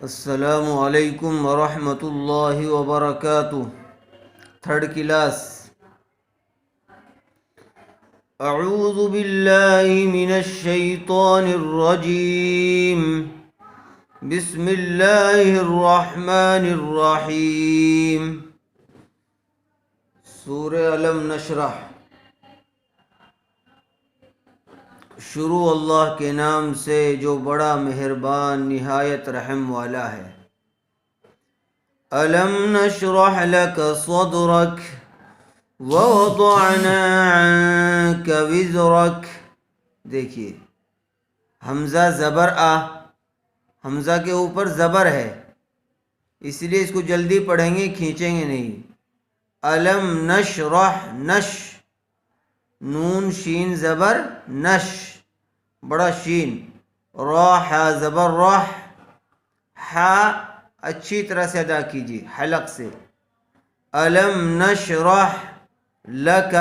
السلام علیکم ورحمۃ اللہ وبرکاتہ۔ Third class. اعوذ باللہ من الشیطان الرجیم، بسم اللہ الرحمن الرحیم۔ سورہ علم نشرح۔ شروع اللہ کے نام سے جو بڑا مہربان نہایت رحم والا ہے۔ الم نشرح لک صدرک ووضعنا عنک وزرک۔ دیکھیے حمزہ زبر آ، حمزہ کے اوپر زبر ہے، اس لیے اس کو جلدی پڑھیں گے، کھینچیں گے نہیں۔ الم نشرح، نش، نون شین زبر، نش بڑا شین، راح زبر راح، ہا اچھی طرح سے ادا کیجیے حلق سے۔ الم نشرح لک،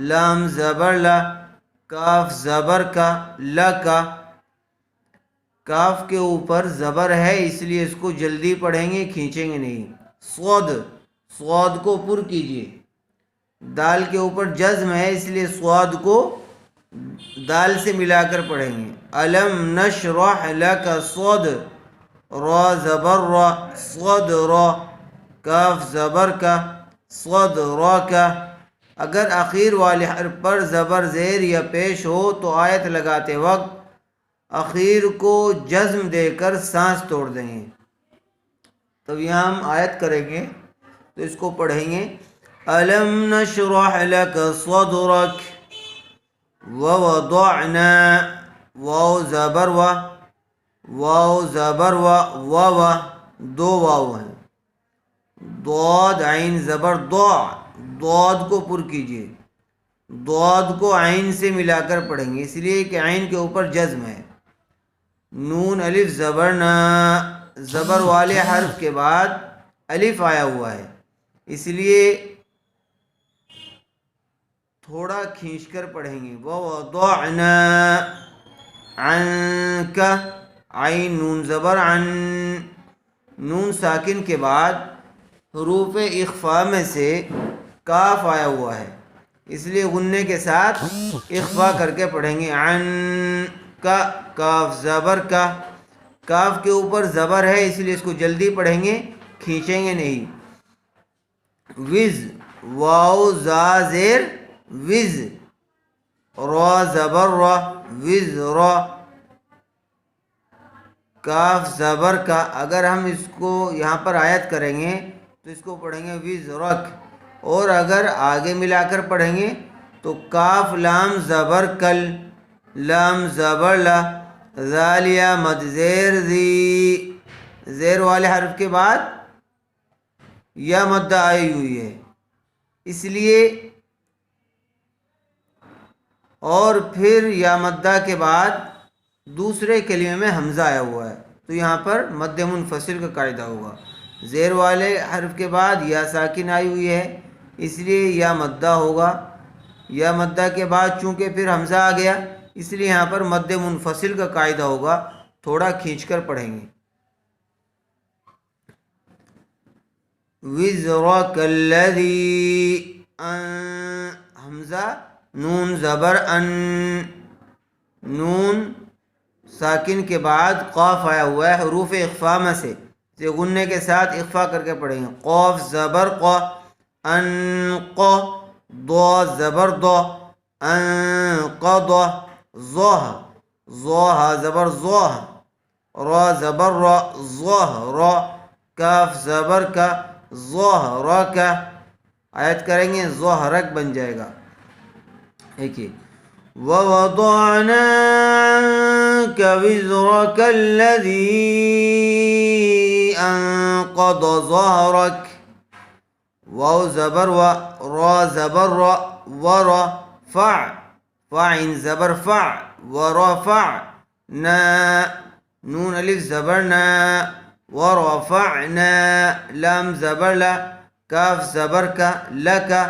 لام زبر لا، کاف زبر کا، لکا، کاف کے اوپر زبر ہے اس لیے اس کو جلدی پڑھیں گے، کھینچیں گے نہیں۔ صاد، صاد کو پر کیجیے، دال کے اوپر جزم ہے اس لیے صاد کو دال سے ملا کر پڑھیں گے۔ الم نشرح لک صد، را زبر را، صد را، کاف زبر کا، صد را کا۔ اگر اخیر والے حرف پر زبر زیر یا پیش ہو تو آیت لگاتے وقت اخیر کو جزم دے کر سانس توڑ دیں گے۔ تو یہاں ہم آیت کریں گے تو اس کو پڑھیں گے۔ الم نشرح لک صدرک ووضعنا، واو زبر و، واو زبر و، دو واو ہیں، ضاد عین زبر ضع، ضاد کو پر کیجیے، ضاد کو عین سے ملا کر پڑھیں گے اس لیے کہ عین کے اوپر جزم ہے۔ نون الف زبر نا، زبر والے حرف کے بعد الف آیا ہوا ہے اس لیے تھوڑا کھینچ کر پڑھیں گے۔ ووضعنا عنک، عین نون زبر عن، نون ساکن کے بعد حروف اخفاء میں سے کاف آیا ہوا ہے اس لیے غنے کے ساتھ اخفاء کر کے پڑھیں گے۔ عن کا، کاف زبر کا، کاف کے اوپر زبر ہے اس لیے اس کو جلدی پڑھیں گے، کھینچیں گے نہیں۔ وز، واو زا زیر وز، را زبر را، وز را، کاف زبر کا۔ اگر ہم اس کو یہاں پر آیت کریں گے تو اس کو پڑھیں گے وز رک، اور اگر آگے ملا کر پڑھیں گے تو کاف لام زبر کل، لام زبر لا، ذالیا مد زیر زی، زیر والے حرف کے بعد یا مد آئی ہوئی ہے اس لیے، اور پھر یا مدہ کے بعد دوسرے کلمے میں حمزہ آیا ہوا ہے تو یہاں پر مد منفصل کا قاعدہ ہوگا۔ زیر والے حرف کے بعد یا ساکن آئی ہوئی ہے اس لیے یا مدہ ہوگا، یا مدہ کے بعد چونکہ پھر حمزہ آ گیا اس لیے یہاں پر مد منفصل کا قاعدہ ہوگا، تھوڑا کھینچ کر پڑھیں گے۔ وزرک الذی، حمزہ نون زبر ان، نون ساکن کے بعد قاف آیا ہوا ہے حروف اخفاء میں سے غنے کے ساتھ اخفاء کر کے پڑھیں گے۔ قاف زبر قا، ان قا، ضا زبر ضا، ان قضا، ضا، ضا زبر ضا، را زبر را، ضا را، کاف زبر کا، ضا را کا۔ آیت کریں گے ظہرک بن جائے گا۔ دیکھیے ووضعنا عنك وزرك الذي انقض ظهرك، واو زبر و، را زبر را، ورا، فع، فعین زبر فع، ورفع نا، نون الف زبر نا، ورفعنا، لام زبر لا، کاف زبر کا، لکا،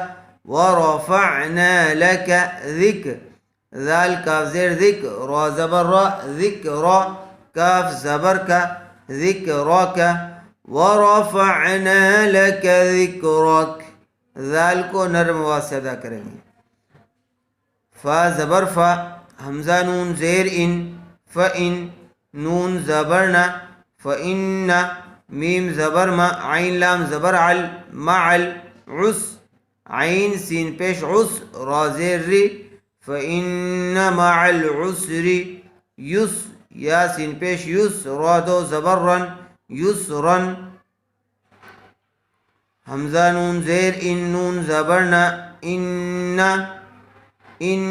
ورفعنا لك ذکر، ذال کاف زیر ذکر، را زبر را، ذکر را، کاف زبر کا، ذکرک ورفعنا لک ذکرک، ذال کو نرم آواز سے ادا کریں گے. فا زبر فا، حمزہ نون زیر ان، فإن، نون زبر نا، فإن، میم زبر ما، عین لام زبر عل، معل، عس، عین سین پیش عس، را زیر ری، فإن مع العسر یس، یا سین پیش یس، را دو زبر رن، یسرن. حمزہ نون زیر ان، نون زبر نا، ان، ان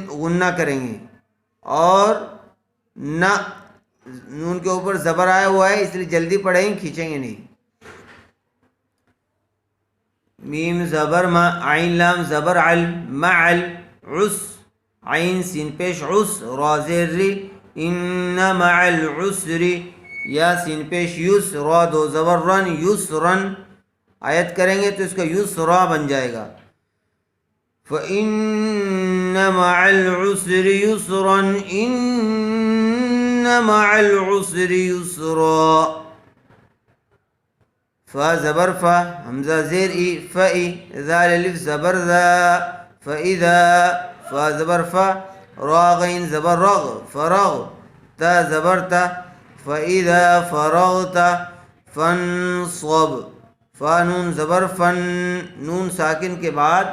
غنہ کریں گے، اور نہ نون کے اوپر زبر آیا ہوا ہے اس لیے جلدی پڑھیں گے، کھینچیں گے نہیں. میم زبر ما، عین لام زبر عل، معل، عس، عین سین پیش عس، را زیر ری، ان مع العسر، یا سین پیش یس، را دو زبر رن، یسرن. آیت کریں گے تو اس کا یسرا بن جائے گا. فإن مع العسر يسرا إن مع العسر يسرا. فا زبر فا، حمزہ زیر ای، فئی، ذال الف زبر ذا، فإذا، فا زبر فا، را غین زبر رغ، فرغ، تا زبر تا، فإذا فرغت فانصب. فا نون زبر فن، نون ساکن کے بعد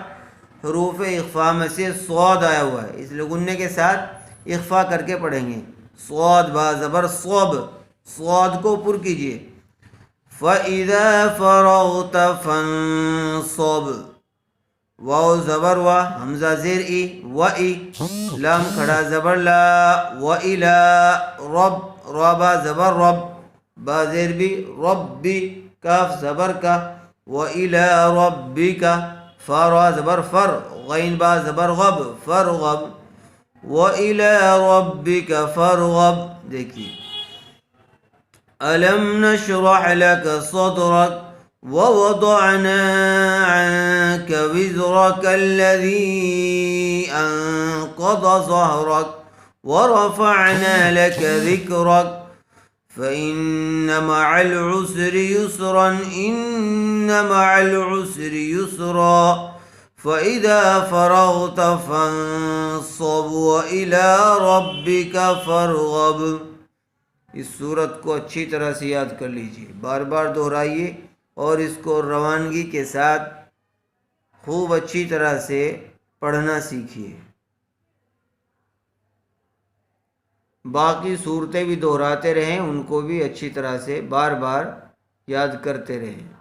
حروف اخفا میں سے صاد آیا ہوا ہے، اس لیے غننے کے ساتھ اخفا کر کے پڑھیں گے. صاد با زبر صوب، صاد کو پر کیجئے. فَإِذَا فَرَغْتَ فَانصَبْ. واو زبر وا، حمزہ زیر ای، وَإِ، لام کھڑا زبر لا، وَإِلَا رب، را با زبر رب، با زیر بھی ربی، کاف زبر کا، وَإِلَا رَبِّكَ. فا را زبر فر، غین با زبر غب، فرغب، وَإِلَى رَبِّكَ فَارْغَب. دیکھیے أَلَمْ نَشْرَحْ لَكَ صَدْرَكَ وَوَضَعْنَا عَنْكَ وِزْرَكَ الَّذِي أَنْقَضَ ظَهْرَكَ وَرَفَعْنَا لَكَ ذِكْرَكَ فَإِنَّ مَعَ الْعُسْرِ يُسْرًا إِنَّ مَعَ الْعُسْرِ يُسْرًا فَإِذَا فَرَغْتَ فَانصَبْ وَإِلَى رَبِّكَ فَارْغَب. اس صورت کو اچھی طرح سے یاد کر لیجئے، بار بار دہرائیے اور اس کو روانگی کے ساتھ خوب اچھی طرح سے پڑھنا سیکھیے. باقی صورتیں بھی دہراتے رہیں، ان کو بھی اچھی طرح سے بار بار یاد کرتے رہیں.